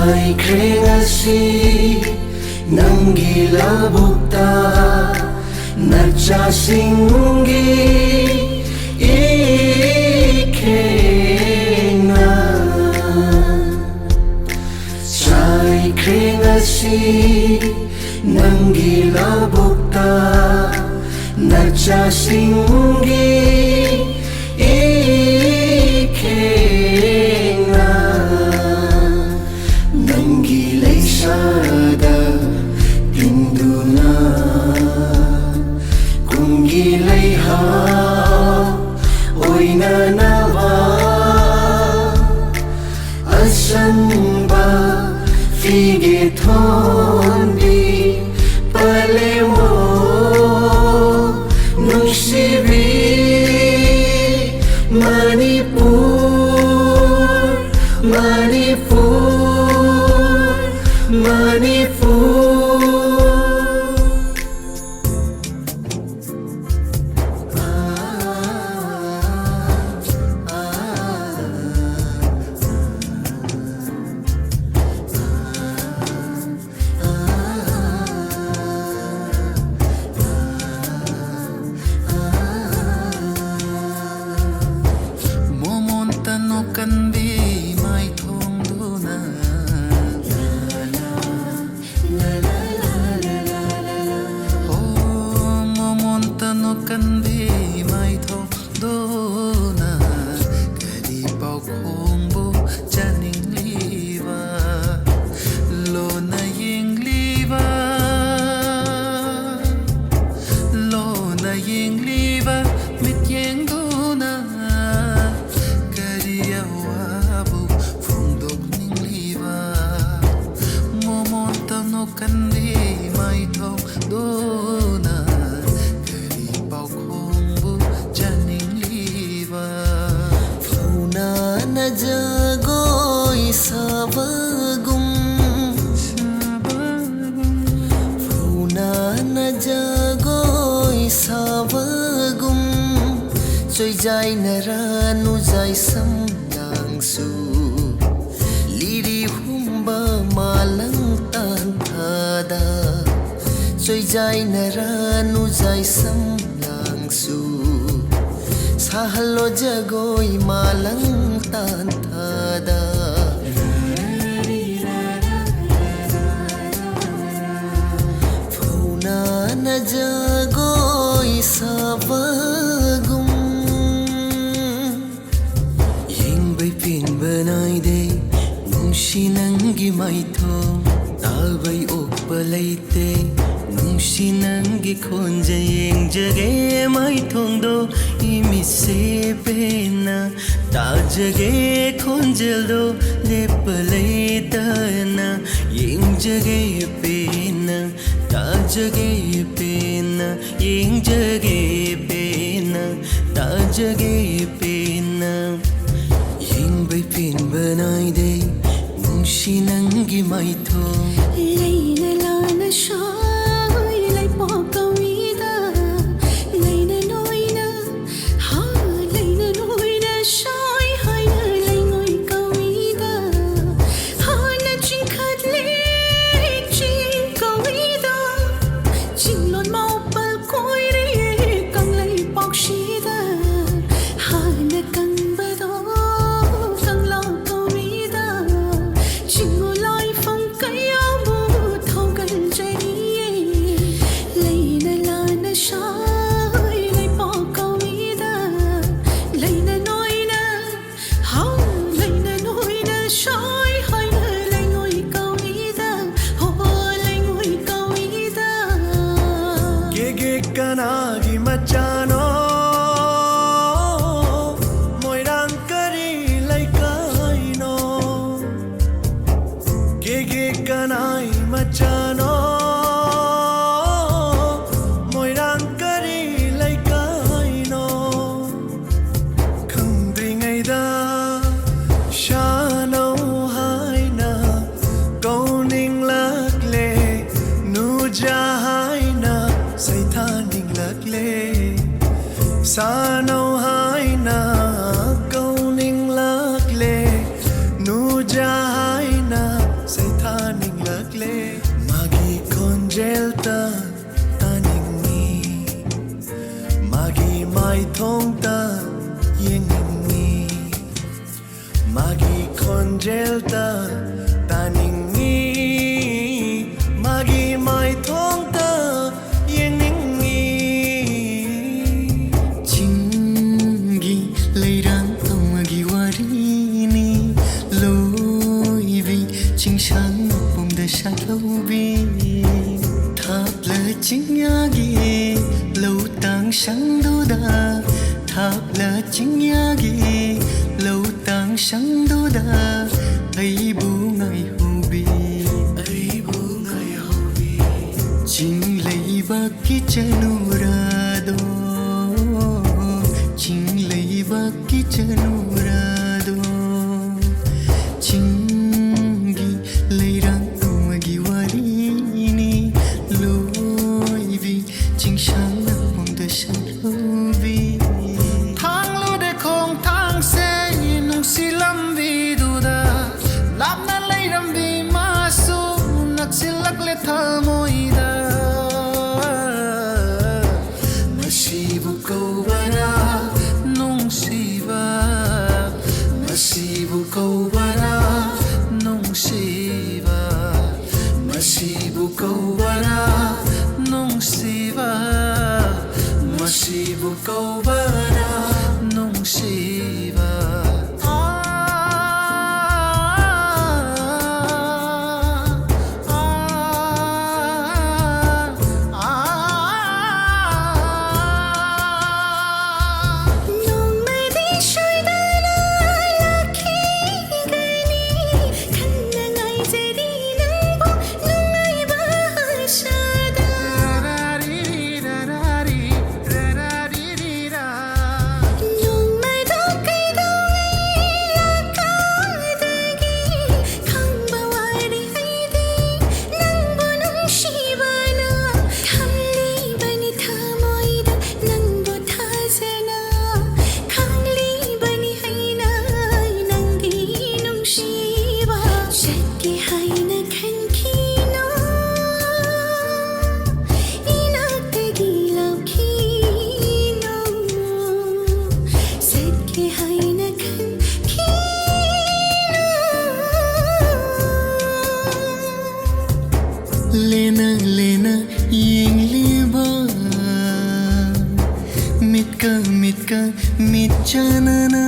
Chai ngasi nangi labukta nachasingi ikena Chai ngasi nangi labukta nachasingi ikena nangi leisada tinduna kungi leiha oina nava asamba fige thondi palemo nungsibi Manipur Manipur Manipur Kandi mai thong duna oh momonta no kandi mai thong duna kadi pau khombo chaning liwa lo na yeng liwa lo na yeng liwa mit yeng duna kandi mai thong dona kari pau khombu chaning liwa fauna na jagoi sabagum fauna na jagoi sabagum choi jai naranu jai sam langsu liri humba malang Choi jai naranu jai sam langsu sahalo jagoi malang tan thada fauna na jagoi sabagum yeng bai pin banai de nungsi nangi mai tho bai oppa leite nungsi nangi khonja yeng jage mai thongdo imi se pena ta jage khonjel do lepa leita na yeng jage pena ta jage pena yeng jage pena ta jage pena yeng bai pin banai de nungsi nangi mai thong Leina lana shai lai po kawida Leina noina ha Leina noina shai hai na lai ngoi kawida ha na ching khat le ching kawida ching lon mau pal koi re kang lai pok shida ha na kang ba do kang la kawida ching lai phong kaya kanagi machano moirang kari lai kaino gege kanai machano moirang kari lai kaino khandringai da shano haina kauning lakle nu jahaina saithaning lakle sano haina kauning lakle nu jahaina magi khonjelta taningi magi mai thongta yeningi Chingi leirang amagi warini loivi chingshan pumda shalobi thap le chingyagi lo tang shang duda thap le chingyagi lo tang shang duda ai bu ngai hubi ching lei ba ki chanurado ching lei ba ki chanurado chingi leirang amagi warini loivi chingshan pumda shalobi thang lu de khong thang se nung silam vi duda lam na leiram vi masu nak silak le thamoida masibu kawara nung siva masibu kawara nung siva masibu kawara nung siva masibu kawara nung siva nung mai di shui da na lakhi gani khanna ngai zeri nang bu nung ai ba shada nung mai da kai da la ka da gi khang ba wari hai di nang bu nung shivana khamli bani thamoi da nang bu thazana khamli bani haina nang gi nung shiva shakki haina khan ki no inak te gi lau ki no shakki haina khan ki no Lena lena ying liba mitka mitka mitchanana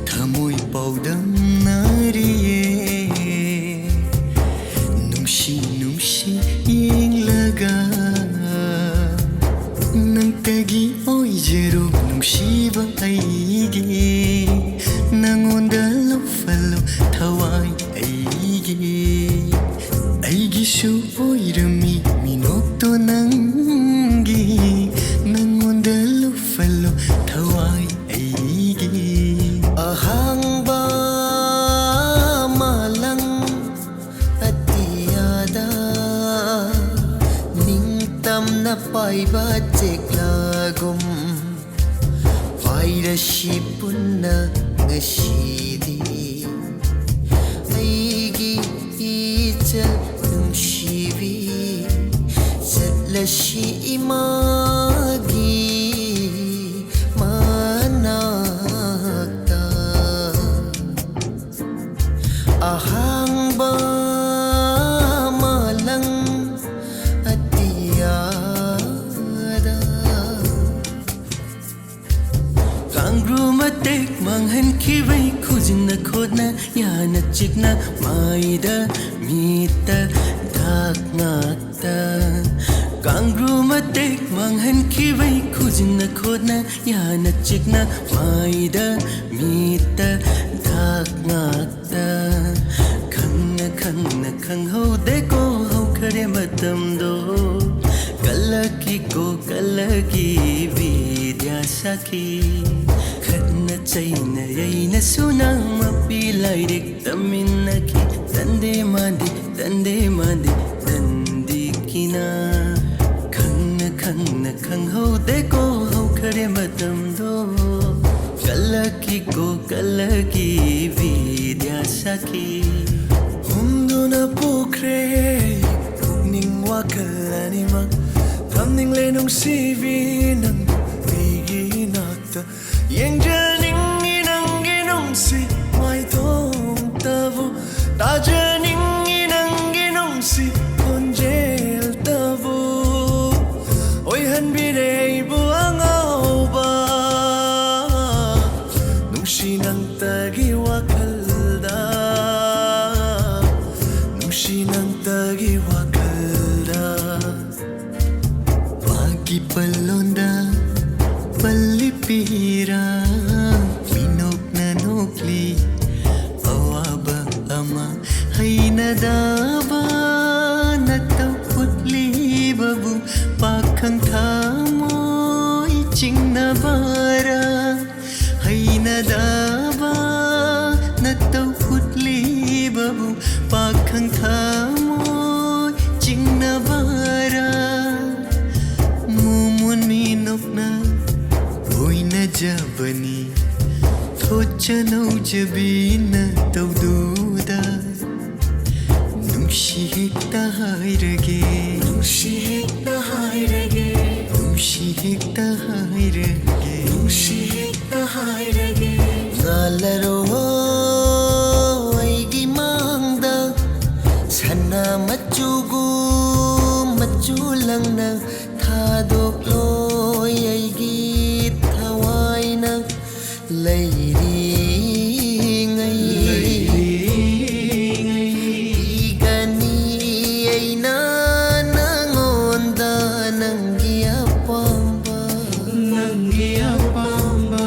thamoi paudam nariye nungshi nungshi ying laga nang tagi oi jero nungsiba aige nangonda lo falo thawai aige aigi shu oirami minokto nangi nangonda lo falo thawai aige ahang ba malang atiyada ningtam na paiba cheklagum paira shipuna ngashidi aigi ichal nungsivi satlashi imagi manakta ahang ba malang atiyada Kangru matek manghan kiwai khujna khodna yana chikna maida mita dak ngakta Kangru matek manghan kiwai khujna khodna yana chikna maida mita dak ngakta khangna khangna khangho deko hau khare matam do kalaki ko kalaki vidya saki khatna chaina yaina sunang mapilai dik taminaki tande mandi tandi kina khangna khangna khangho deko hau khare matam do kalaki ko kalaki vidya saki humduna pukre pukning wakalanimak thamning lenung sivi nang bigi nakta yang janing inang ꯆꯅꯧꯖꯕꯤꯅ ꯇꯧꯗꯨꯗ ꯅꯨꯡꯁꯤ ꯍꯦꯛꯇ ꯍꯥꯏꯔꯒꯦ ꯅꯨꯡꯁꯤ ꯍꯦꯛꯇ ꯍꯥꯏꯔꯒꯦ ꯅꯨꯡꯁꯤ ꯍꯦꯛꯇ ꯍꯥꯏꯔꯒꯦ ꯅꯨꯡꯁꯤ ꯍꯦꯛꯇ ꯍꯥꯏꯔꯒꯦ ꯉꯥꯜꯂꯔꯣ ꯑꯩꯒꯤ ꯃꯥꯡꯗ ꯁꯅꯥ ꯃꯆꯨꯒꯨ ꯃꯆꯨ ꯂꯪꯅ ꯊꯥꯗꯣꯛꯂꯣꯏ ꯑꯩꯒꯤ ꯊꯋꯥꯏꯅ ꯂꯩꯔꯤꯉꯩ ꯄꯤꯒꯅꯤ ꯑꯩꯅ ꯅꯉꯣꯟꯗ ꯅꯪꯒꯤ ꯑꯄꯥꯝꯕ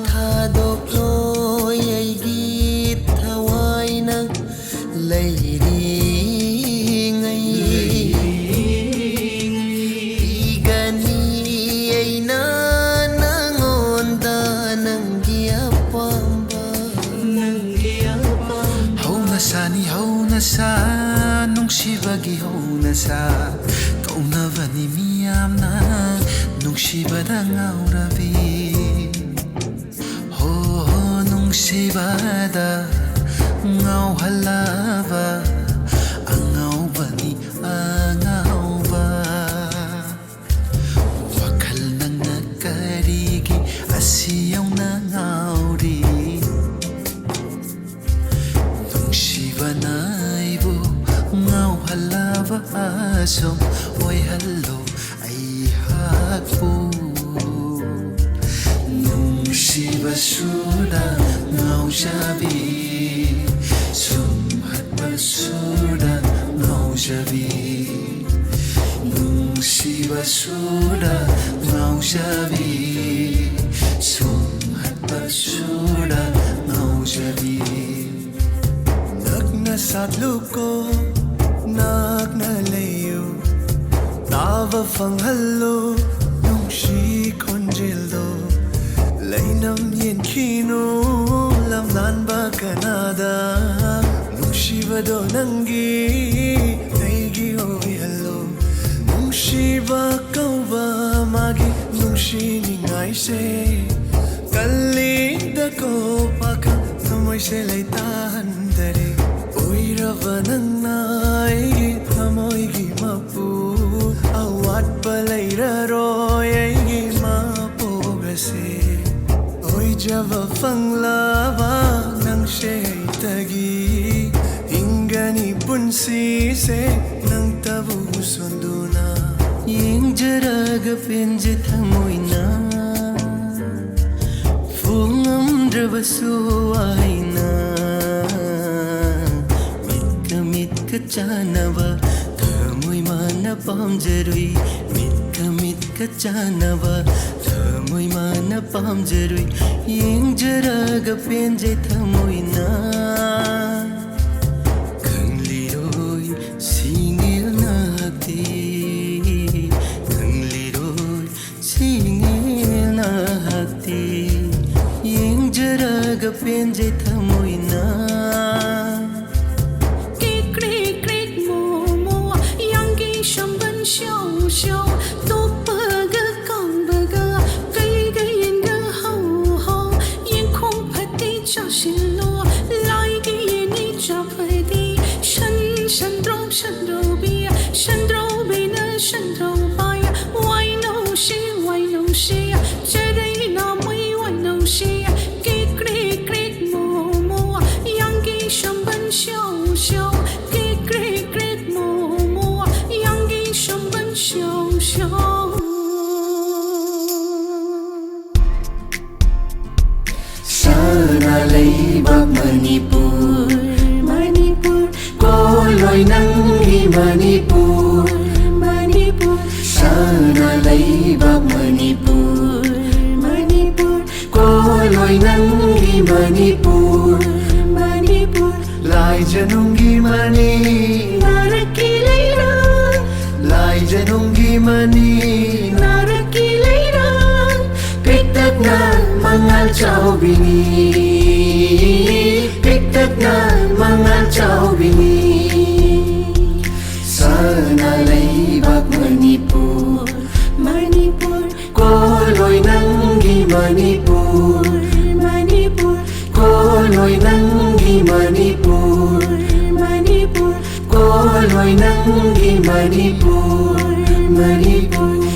ꯊꯥꯗꯣꯛꯂꯣꯏ ꯑꯩꯒꯤ ꯊꯋꯥꯏꯅ ꯂꯩꯔꯤꯉꯩ ꯄꯤꯒꯅꯤ ꯑꯩꯅ ꯅꯉꯣꯟꯗ ꯅꯪꯒꯤ ꯑꯄꯥꯝꯕ ꯍꯧꯅꯁꯥꯅꯤ ꯍꯧꯅꯁꯥ ꯅꯨꯡꯁꯤꯕꯒꯤ ꯍꯧꯅꯁꯥ ꯀꯧꯅꯕꯅꯤ ꯃꯤꯌꯥꯝꯅ ꯅꯨꯡꯁꯤꯕꯗ ꯉꯥꯎꯔꯕꯤ ꯍꯣ ꯅꯨꯡꯁꯤꯕꯗ ꯉꯥꯎꯍꯜꯂꯕ ꯑꯉꯥꯎꯕꯅꯤ ꯑꯉꯥꯎꯕ ꯋꯥꯈꯜ ꯅꯪꯅ ꯀꯔꯤꯒꯤ ꯑꯁꯤ ꯌꯧꯅ ꯉꯥꯎꯔꯤ ꯅꯨꯡꯁꯤꯕꯅ ꯑꯩꯕꯨ ꯉꯥꯎꯍꯜꯂꯕ ꯑꯁꯨꯝ ꯑꯣꯏꯍꯜꯂꯣ ꯑꯩꯍꯥꯛꯄꯨ ꯅꯨꯡꯁꯤꯕꯁꯨꯗ ꯉꯥꯎꯖꯕꯤ ꯁꯨꯝꯍꯠꯄꯁꯨꯗ ꯉꯥꯎꯖꯕꯤ ꯅꯨꯡꯁꯤꯕꯁꯨꯗ ꯉꯥꯎꯖꯕꯤ ꯁꯨꯝꯍꯠꯄꯁꯨꯗ ꯉꯥꯎꯖꯕꯤ ꯅꯛꯅ ꯁꯥꯠꯂꯨꯀꯣ ꯅꯛꯅ ꯂꯩꯌꯨ ꯇꯥꯕ ꯐꯪꯍꯜꯂꯨ ꯅꯨꯡꯁꯤ ꯈꯣꯟꯖꯦꯜꯗꯣ ꯂꯩꯅꯝ ꯌꯦꯟꯈꯤꯅꯨ ꯂꯝꯂꯥꯟꯕ ꯀꯅꯥꯗ ꯅꯨꯡꯁꯤꯕꯗꯣ ꯅꯪꯒꯤ ꯑꯩꯒꯤ ꯑꯣꯏꯍꯜꯂꯣ ꯅꯨꯡꯁꯤꯕ ꯀꯧꯕ ꯃꯥꯒꯤ ꯅꯨꯡꯁꯤꯅꯤꯡꯉꯥꯏꯁꯦ ꯀꯜꯂꯤꯗꯀꯣ ꯄꯥꯈꯪ ꯊꯃꯣꯏꯁꯦ ꯂꯩꯇꯥꯍꯟꯗꯔꯦ ꯑꯣꯏꯔꯕ ꯅꯪꯅ ꯑꯩꯒꯤ ꯊꯃꯣꯏꯒꯤ ꯃꯄꯨ ꯑꯋꯥꯠꯄ ꯂꯩꯔꯔꯣꯏ ꯑꯩꯒꯤ ꯃꯄꯣꯒꯁꯦ ꯑꯣꯏꯖꯕ ꯐꯪꯂꯕ ꯅꯪꯁꯦ ꯑꯩꯇꯒꯤ ꯍꯤꯡꯒꯅꯤ ꯄꯨꯟꯁꯤꯁꯦ ꯅꯪꯇꯕꯨ ꯁꯣꯟꯗꯨꯅ ꯌꯦꯡꯖꯔꯒ ꯄꯦꯟꯖ ꯊꯃꯣꯏꯅ ꯐꯣꯡꯉꯝꯗ꯭ꯔꯕꯁꯨ ꯑꯩꯅ ꯃꯤꯠꯀ ꯆꯥꯅꯕ ꯊꯃꯣꯏ ꯃꯥꯅ ꯄꯥꯝꯖꯔꯨꯏ ꯃꯤꯠꯀ ꯆꯥꯅꯕ ꯊꯃꯣꯏ ꯃꯥꯅ ꯄꯥꯝꯖꯔꯨꯏ ꯌꯦꯡꯖꯔꯒ ꯄꯦꯟꯖꯩ ꯊꯃꯣꯏꯅ ꯈꯪꯂꯤꯔꯣꯏ ꯁꯤꯡꯉꯦꯜꯅ ꯍꯛꯇꯤ ꯈꯪꯂꯤꯔꯣꯏ ꯁꯤꯡꯉꯦꯜꯅ ꯍꯛꯇꯤ ꯌꯦꯡꯖꯔꯒ ꯄꯦꯟꯖꯩ ꯊꯃꯣꯏꯅ Leibak Manipur Manipur Koloy nanggi Manipur Manipur Sana Leibak Manipur Manipur Koloy nanggi Manipur Manipur Lai janunggi mani Narakilayra Lai janunggi mani Narakilayra Piktak na mangal chao bini Piktak na mangal chao bini Sana Leibak Manipur Manipur Koloy nanggi Manipur Manipur loi nangi Manipur Manipur ko loi nangi Manipur Manipur